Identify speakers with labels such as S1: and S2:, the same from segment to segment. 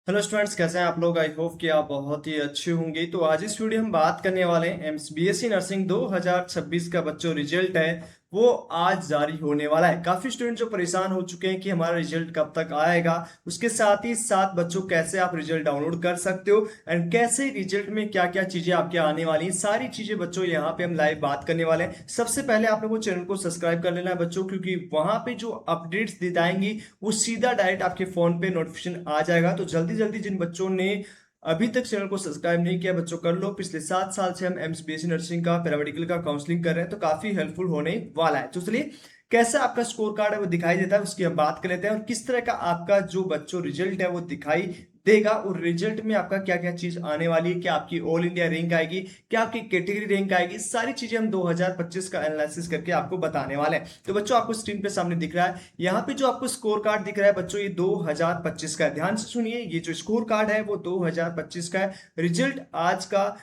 S1: Hello students, कैसे हैं आप लोग। आई होप कि आप बहुत ही अच्छे होंगे। तो आज इस वीडियो हम बात करने वाले हैं एम्स बीएससी नर्सिंग 2026 का बच्चों रिजल्ट है वो आज जारी होने वाला है। काफी स्टूडेंट जो परेशान हो चुके हैं कि हमारा रिजल्ट कब तक आएगा, उसके साथ ही साथ बच्चों कैसे आप रिजल्ट डाउनलोड कर सकते हो एंड कैसे रिजल्ट में क्या क्या चीजें आपके आने वाली हैं, सारी चीजें बच्चों यहाँ पे हम लाइव बात करने वाले हैं। सबसे पहले आप लोगों को चैनल को सब्सक्राइब कर लेना है बच्चों, क्योंकि वहां पे जो अपडेट्स दी जाएंगी वो सीधा डायरेक्ट आपके फोन पे नोटिफिकेशन आ जाएगा। तो जल्दी जल्दी जिन बच्चों ने अभी तक चैनल को सब्सक्राइब नहीं किया बच्चों कर लो। पिछले 7 साल से हम एम्स बीएससी नर्सिंग का पैरामेडिकल का काउंसलिंग कर रहे हैं, तो काफी हेल्पफुल होने वाला है। तो चलिए कैसा आपका स्कोर कार्ड है वो दिखाई देता है उसकी हम बात कर लेते हैं, और किस तरह का आपका जो बच्चों रिजल्ट है वो दिखाई देगा, और रिजल्ट में आपका क्या क्या चीज आने वाली है, क्या आपकी ऑल इंडिया रैंक आएगी, क्या आपकी कैटेगरी रैंक आएगी, सारी चीजें हम 2025 का एनालिसिस करके आपको बताने वाले हैं। तो बच्चों आपको स्क्रीन पे सामने दिख रहा है, यहाँ पे जो आपको स्कोर कार्ड दिख रहा है बच्चों ये 2025 का है। ध्यान से सुनिए, ये जो स्कोर कार्ड है वो 2025 का है। रिजल्ट आज का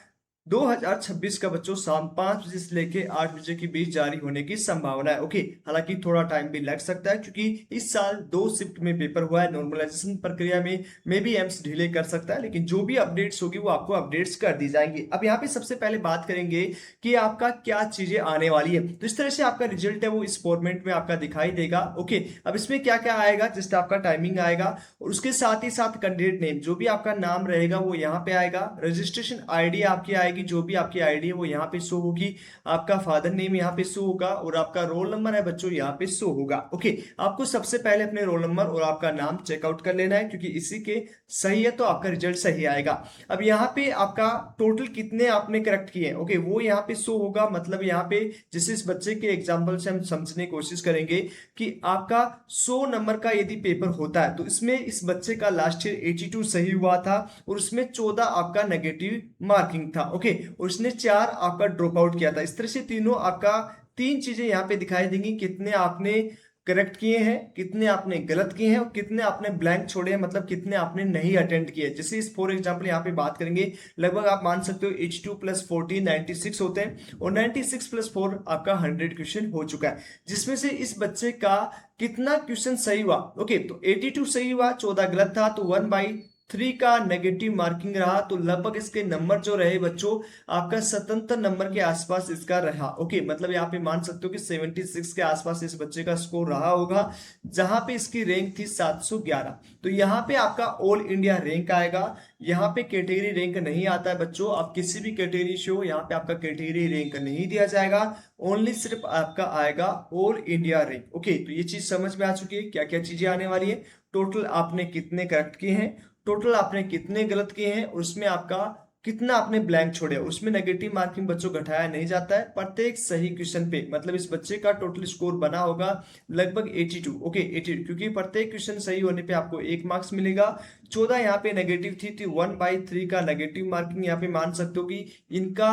S1: 2026 का बच्चों शाम 5 बजे से लेके 8 बजे के बीच जारी होने की संभावना है। ओके, हालांकि थोड़ा टाइम भी लग सकता है क्योंकि इस साल 2 शिफ्ट में पेपर हुआ है। नॉर्मलाइजेशन प्रक्रिया में भी एम्स डिले कर सकता है, लेकिन जो भी अपडेट्स होगी वो आपको अपडेट्स कर दी जाएंगी। अब यहाँ पे सबसे पहले बात करेंगे कि आपका क्या चीजें आने वाली है। तो इस तरह से आपका रिजल्ट है वो इस फॉर्मेट में आपका दिखाई देगा। ओके, अब इसमें क्या क्या आएगा, जस्ट आपका टाइमिंग आएगा और उसके साथ ही साथ कैंडिडेट नेम, जो भी आपका नाम रहेगा वो यहाँ पे आएगा। रजिस्ट्रेशन आईडी आपकी आएगी, जो भी आपकी आईडी है वो यहाँ पे शो होगी। आपका फादर नेम यहाँ पे शो होगा और आपका रोल नंबर है बच्चों यहाँ पे शो होगा। ओके, आपको सबसे पहले अपने रोल नंबर और आपका नाम चेकआउट कर लेना है, क्योंकि इसी के सही है तो आपका रिजल्ट सही आएगा। अब यहाँ पे आपका टोटल कितने आपने करेक्ट किए हैं, ओके, वो यहाँ पे शो होगा। मतलब यहाँ पे जैसे इस बच्चे के एग्जाम्पल से हम समझने की कोशिश करेंगे कि आपका 100 नंबर का यदि पेपर होता है तो इसमें इस बच्चे का लास्ट ईयर 82 सही हुआ था और उसमें 14 आपका नेगेटिव मार्किंग था। ओके, और उसने 4 आपका ड्रॉप आउट किया था। इस तरह से तीनों आपका 3 चीजें यहाँ पे दिखाई देंगी, कितने आपने करेक्ट किए हैं, कितने आपने गलत किए हैं और कितने आपने ब्लैंक छोड़े हैं, मतलब कितने आपने नहीं अटेंड किए। जैसे इस फॉर एग्जाम्पल यहाँ पे बात करेंगे, लगभग आप मान सकते हो H2 + 14 96 होते हैं और 96 + 4 आपका 100 क्वेश्चन हो चुका है, जिसमें से इस बच्चे का कितना क्वेश्चन सही हुआ। ओके, तो 82 सही हुआ, 14 गलत था, तो 1/3 का नेगेटिव मार्किंग रहा। तो लगभग इसके नंबर जो रहे बच्चों आपका 77 नंबर के आसपास इसका रहा। ओके, मतलब यहाँ पे मान सकते हो कि 76 के आसपास इस बच्चे का स्कोर रहा होगा, जहां पे इसकी रैंक थी 711। तो यहाँ पे आपका ऑल इंडिया रैंक आएगा। यहाँ पे कैटेगरी रैंक नहीं आता है बच्चों, आप किसी भी कैटेगरी से हो यहाँ पे आपका कैटेगरी रैंक नहीं दिया जाएगा, ओनली सिर्फ आपका आएगा ऑल इंडिया रैंक। ओके, तो ये चीज समझ में आ चुकी है क्या क्या चीजें आने वाली है, टोटल आपने कितने करेक्ट किए हैं, टोटल आपने कितने गलत किए हैं और उसमें आपका कितना आपने ब्लैंक छोड़े। उसमें नेगेटिव मार्किंग बच्चों घटाया नहीं जाता है प्रत्येक सही क्वेश्चन पे। मतलब इस बच्चे का टोटल स्कोर बना होगा लगभग 82। ओके, 82, क्योंकि प्रत्येक क्वेश्चन सही होने पे आपको 1 मार्क्स मिलेगा। 14 यहाँ पे नेगेटिव थी, तो 1/3 का नेगेटिव मार्किंग यहाँ पे मान सकते हो कि इनका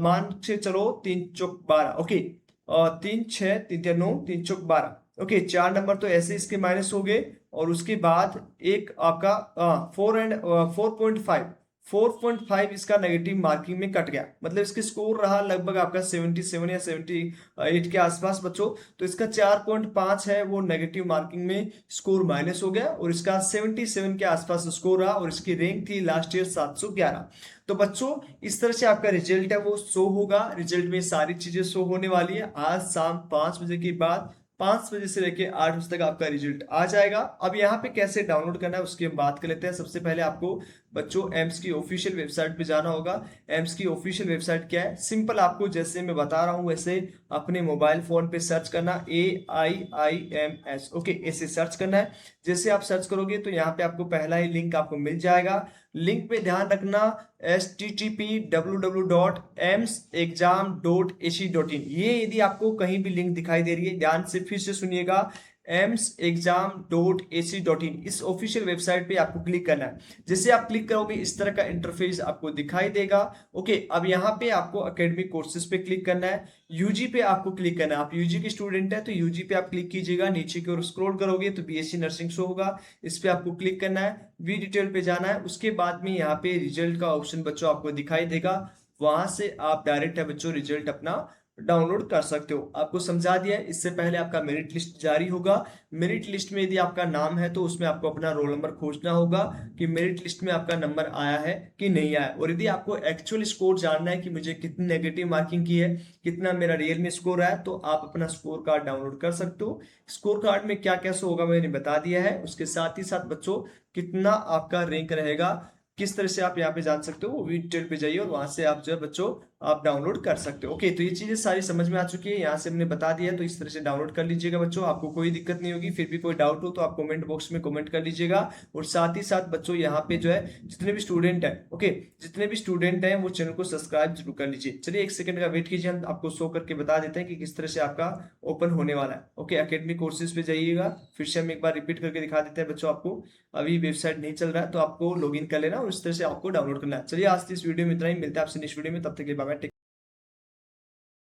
S1: मान से चलो 3 चौक 12। ओके, 3 6 3 9 3 चौक 12। ओके, 4 नंबर तो ऐसे इसके माइनस हो गए और उसके बाद एक आपका 4.5 इसका नेगेटिव मार्किंग में कट गया। मतलब इसके स्कोर रहा लगभग आपका 77 या 78 के आसपास बच्चों। तो इसका 4.5 है वो नेगेटिव मार्किंग में स्कोर माइनस हो गया और इसका 77 के आसपास स्कोर रहा और इसकी रैंक थी लास्ट ईयर 711। तो बच्चों इस तरह से आपका रिजल्ट है वो शो होगा। रिजल्ट में सारी चीजें शो होने वाली है आज शाम 5 बजे के बाद। 5 बजे से लेके 8 बजे तक आपका रिजल्ट आ जाएगा। अब यहाँ पे कैसे डाउनलोड करना है उसकी हम बात कर लेते हैं। सबसे पहले आपको बच्चों एम्स की ऑफिशियल वेबसाइट पे जाना होगा। एम्स की ऑफिशियल वेबसाइट क्या है, सिंपल आपको जैसे मैं बता रहा हूँ वैसे अपने मोबाइल फोन पे सर्च करना AIIMS। ओके, ऐसे सर्च करना है। जैसे आप सर्च करोगे तो यहाँ पे आपको पहला ही लिंक आपको मिल जाएगा। लिंक पे ध्यान रखना http://www.emsexam.ac.in। ये यदि आपको कहीं भी लिंक दिखाई दे रही है ध्यान से फिर से सुनिएगा, emsexam.ac.in इस ऑफिशियल वेबसाइट पे आपको क्लिक करना है। जैसे आप क्लिक करोगे इस तरह का इंटरफेस आपको दिखाई देगा। ओके, अब यहाँ पे आपको एकेडमिक कोर्सेज पे क्लिक करना है, यूजी पे आपको क्लिक करना है। आप यूजी के स्टूडेंट है तो यूजी पे आप क्लिक कीजिएगा, नीचे की ओर स्क्रॉल करोगे तो बीएससी नर्सिंग शो होगा, इस पे आपको क्लिक करना है, वी डिटेल पे जाना है। उसके बाद में यहाँ पे रिजल्ट का ऑप्शन बच्चों आपको दिखाई देगा, वहां से आप डायरेक्ट है बच्चों रिजल्ट अपना डाउनलोड कर सकते हो। आपको समझा दिया है। इससे पहले आपका मेरिट लिस्ट जारी होगा। मेरिट लिस्ट में यदि आपका नाम है तो उसमें आपको अपना रोल नंबर खोजना होगा कि मेरिट लिस्ट में आपका नंबर आया है कि नहीं आया। और यदि आपको एक्चुअल स्कोर जानना है कि मुझे कितनी नेगेटिव मार्किंग की है, कितना मेरा रियल में स्कोर आया, तो आप अपना स्कोर कार्ड डाउनलोड कर सकते हो। स्कोर कार्ड में क्या कैसे होगा मैंने बता दिया है। उसके साथ ही साथ बच्चों कितना आपका रैंक रहेगा, किस तरह से आप यहाँ पे जान सकते हो, वो डिटेल पे जाइए और वहां से आप जो है बच्चों आप डाउनलोड कर सकते हो। ओके, तो ये चीजें सारी समझ में आ चुकी है, यहाँ से हमने बता दिया, तो इस तरह से डाउनलोड कर लीजिएगा बच्चों। आपको कोई दिक्कत नहीं होगी। फिर भी कोई डाउट हो तो आप कमेंट बॉक्स में कमेंट कर लीजिएगा। और साथ ही साथ बच्चों यहाँ पे जो है जितने भी स्टूडेंट है, ओके, जितने भी स्टूडेंट हैं वो चैनल को सब्सक्राइब जरूर कर लीजिए। चलिए एक सेकंड का वेट कीजिए, हम आपको शो करके बता देते हैं कि किस तरह से आपका ओपन होने वाला है। ओके, एकेडमिक कोर्सेज पे जाइएगा। फिर से हम एक बार रिपीट करके दिखा देते हैं बच्चों आपको। अभी वेबसाइट नहीं चल रहा है तो आपको लॉगिन कर लेना और इस तरह से आपको डाउनलोड करना है। चलिए आज की इस वीडियो में इतना ही, मिलते हैं आपसे नेक्स्ट वीडियो में, तब तक के लिए बाय।